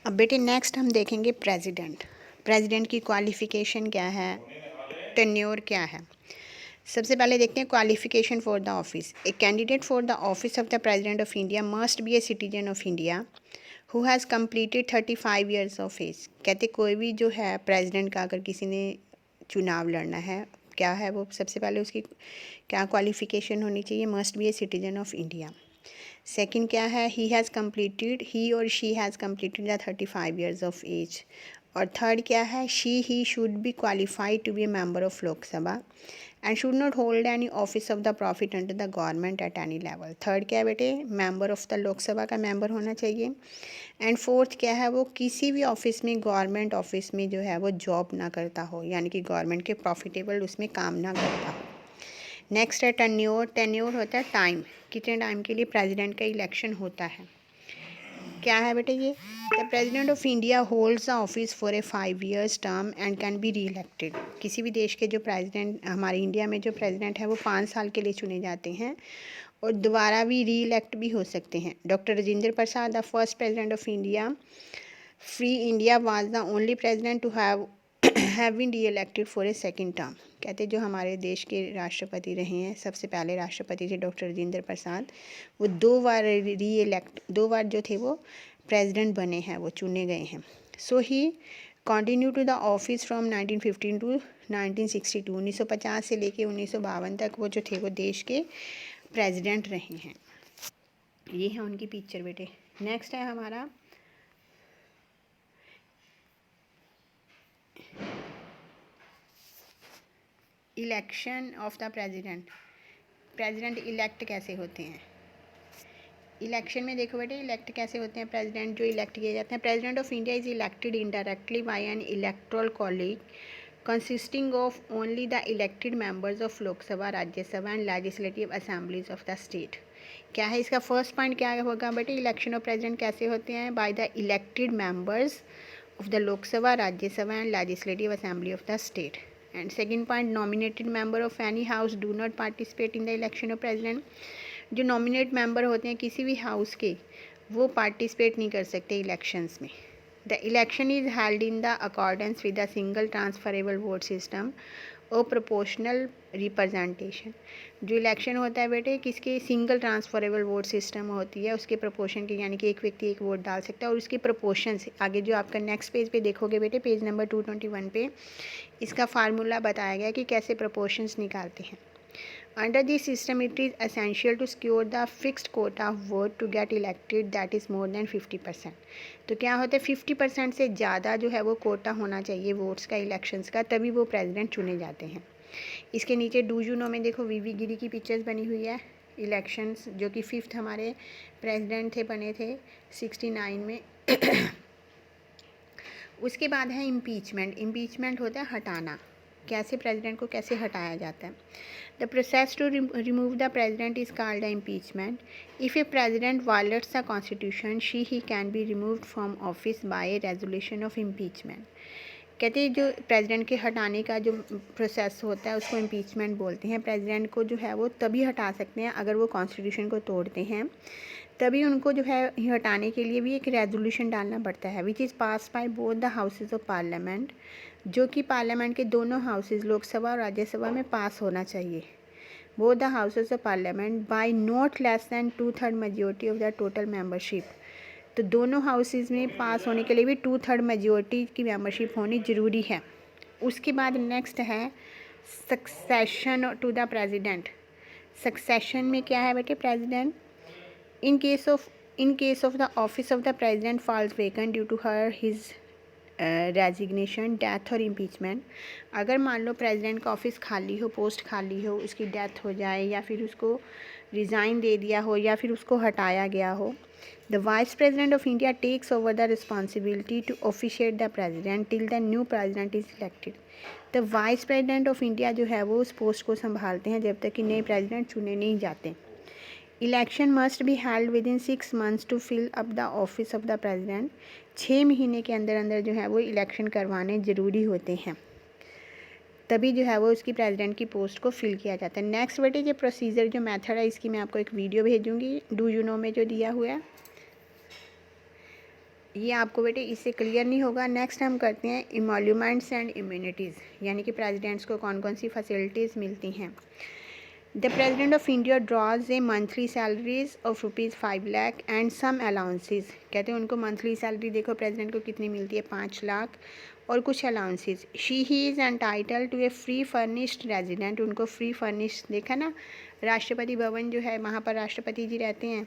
अब बेटे नेक्स्ट हम देखेंगे प्रेसिडेंट की क्वालिफ़िकेशन क्या है, टेन्योर क्या है। सबसे पहले देखते हैं qualification for the office. A candidate for the office of the president of India must be a citizen of India who has completed 35 years of age. कहते कोई भी जो है प्रेसिडेंट का अगर किसी ने चुनाव लड़ना है, क्या है वो, सबसे पहले उसकी क्या क्वालिफ़िकेशन होनी चाहिए, must be a citizen of India. Second क्या है, ही और she has completed the 35 years of age. और थर्ड क्या है, he should be qualified to be a member of Lok Sabha and should not hold any office of the profit under the government at any level. Third क्या है बेटे, member of the Lok Sabha का member होना चाहिए। And fourth क्या है, वो किसी भी ऑफिस में, गवर्नमेंट ऑफिस में जो है वो जॉब ना करता हो, यानी कि गवर्नमेंट के प्रॉफिटेबल उसमें काम ना करता हो। नेक्स्ट है टेन्योर होता है टाइम, कितने टाइम के लिए प्रेसिडेंट का इलेक्शन होता है। क्या है बेटे ये, the president of India holds the office for a 5 years term and can be री इलेक्टेड। किसी भी देश के जो प्रेसिडेंट, हमारे इंडिया में जो प्रेसिडेंट है वो 5 साल के लिए चुने जाते हैं और दोबारा भी री इलेक्ट भी हो सकते हैं। Doctor Rajendra Prasad, the first president of India free India, was the only president to have been reelected for a second term. कहते जो हमारे देश के राष्ट्रपति रहे हैं, सबसे पहले राष्ट्रपति थे डॉक्टर राजेंद्र प्रसाद, वो 2 बार जो थे वो प्रेसिडेंट बने हैं, वो चुने गए हैं। So he continue to the office from 1915 to 1962, 1950 से लेके 1952 तक वो जो थे वो देश के प्रेसिडेंट रहे हैं। ये है उनकी पिक्चर बेटे। नेक्स्ट है हमारा election of the president elect कैसे होते हैं। इलेक्शन में देखो बेटे, इलेक्ट कैसे होते हैं प्रेसिडेंट जो इलेक्ट किए जाते हैं। President of India is elected indirectly bye N electoral college consisting of only the elected members of लोक सभा, Rajya Sabha and legislative assemblies of the state. क्या है इसका फर्स्ट पॉइंट, क्या होगा बेटे, इलेक्शन ऑफ प्रेसिडेंट कैसे होते हैं, by the elected members of the लोक सभा, Rajya Sabha and legislative assembly of the state. And second point, nominated member of any house do not participate in the election of president. जो nominate member होते हैं किसी भी हाउस के, वो participate नहीं कर सकते इलेक्शंस में। The election is held in the accordance with the single transferable vote system और proportional representation। जो इलेक्शन होता है बेटे किसके, सिंगल ट्रांसफरेबल वोट सिस्टम होती है, उसके प्रोपोर्शन के, यानी कि एक व्यक्ति एक वोट डाल सकता है और उसके प्रोपोर्शन से आगे जो आपका नेक्स्ट पेज पे देखोगे बेटे, पेज नंबर 221 पे इसका फार्मूला बताया गया कि कैसे प्रोपोर्शंस निकालते हैं। Under this system, it is essential to secure the fixed quota of vote to get elected that is more than 50%। तो क्या होता है, 50% से ज़्यादा जो है वो कोटा होना चाहिए वोट्स का इलेक्शंस का, तभी वो प्रेसिडेंट चुने जाते हैं। इसके नीचे डू यू नो में देखो वीवी गिरी की पिक्चर्स बनी हुई है। इलेक्शंस जो कि 5th हमारे प्रेसिडेंट थे, बने थे 69 में। उसके बाद है इम्पीचमेंट होता है हटाना, कैसे प्रेसिडेंट को कैसे हटाया जाता है। The process to remove the president is called the impeachment. If a president violates the constitution he can be removed from office by a resolution of impeachment. कहते हैं जो प्रेसिडेंट के हटाने का जो प्रोसेस होता है उसको इम्पीचमेंट बोलते हैं। प्रेसिडेंट को जो है वो तभी हटा सकते हैं अगर वो कॉन्स्टिट्यूशन को तोड़ते हैं, तभी उनको जो है हटाने के लिए भी एक रेजोल्यूशन डालना पड़ता है, which is pass by both the houses of parliament, जो कि पार्लियामेंट के दोनों हाउसेज, लोकसभा और राज्यसभा में पास होना चाहिए। Both the houses of parliament by not less than 2/3 majority of the total membership. तो दोनों हाउसेज में पास होने के लिए भी 2/3 मेजोरिटी की मेंबरशिप होनी ज़रूरी है। उसके बाद नेक्स्ट है succession to the president. Succession में क्या है बेटे, president in case of the office of the president falls vacant due to his resignation, death और इम्पीचमेंट। अगर मान लो प्रेसिडेंट का ऑफिस खाली हो, पोस्ट खाली हो, उसकी डेथ हो जाए या फिर उसको रिज़ाइन दे दिया हो या फिर उसको हटाया गया हो, the vice president of India takes over the responsibility to officiate the president till the new president is elected. The vice president of India जो है वो उस पोस्ट को संभालते हैं जब तक कि नए प्रेसिडेंट चुने नहीं जाते। Election must be held within 6 months to fill up the office of the president. 6 महीने के अंदर अंदर जो है वो इलेक्शन करवाने ज़रूरी होते हैं, तभी जो है वो उसकी प्रेसिडेंट की पोस्ट को फिल किया जाता है। नेक्स्ट बेटे ये प्रोसीजर जो मेथड है इसकी मैं आपको एक वीडियो भेजूंगी, डू यू नो में जो दिया हुआ है। ये आपको बेटे इससे क्लियर नहीं होगा। नेक्स्ट हम करते हैं इमोल्यूमेंट्स एंड इम्यूनिटीज़, यानी कि प्रेसिडेंट्स को कौन कौन सी फैसिलिटीज़ मिलती हैं। The president of India draws a monthly salaries of ₹5 lakh and some allowances. कहते हैं उनको मंथली सैलरी देखो प्रेजिडेंट को कितनी मिलती है, 5 लाख और कुछ allowances. She he is entitled to a free furnished resident, उनको फ्री फर्निश्ड देखा ना, राष्ट्रपति भवन जो है वहाँ पर राष्ट्रपति जी रहते हैं,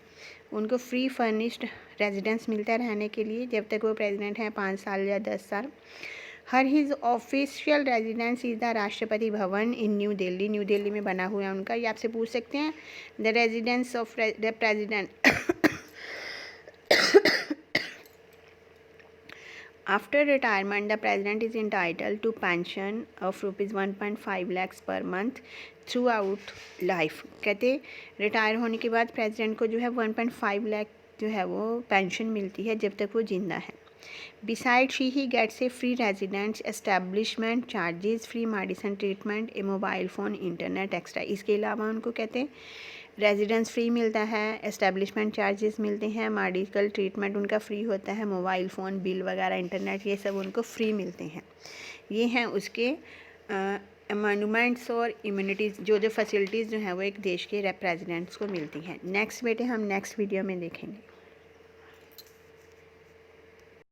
उनको फ्री फर्निश्ड रेजिडेंस मिलता है रहने के लिए जब तक वो प्रेजिडेंट हैं, 5 साल या 10 साल। Her his official residence is the Rashtrapati Bhavan in new Delhi, new Delhi में बना हुआ है उनका। ये आपसे पूछ सकते हैं the residence of the president. After retirement the president is entitled to pension of ₹1.5 lakhs per month throughout life. कहते रिटायर होने के बाद प्रेजिडेंट को जो है 1.5 लाख जो है वो पेंशन मिलती है जब तक वो जिंदा है। Besides, he gets a free residence establishment charges, free medicine treatment, a mobile phone, internet extra। इसके अलावा उनको कहते हैं रेजिडेंस फ्री मिलता है, एस्टेब्लिशमेंट चार्जेस मिलते हैं, मेडिकल ट्रीटमेंट उनका फ्री होता है, मोबाइल फ़ोन बिल वगैरह इंटरनेट ये सब उनको फ्री मिलते हैं। ये हैं उसके एमेंडमेंट्स और इम्यूनिटीज़, जो फैसिलिटीज़ जो हैं वो एक देश के प्रेसिडेंट्स को मिलती हैं। नेक्स्ट बेटे हम नेक्स्ट वीडियो में देखेंगे।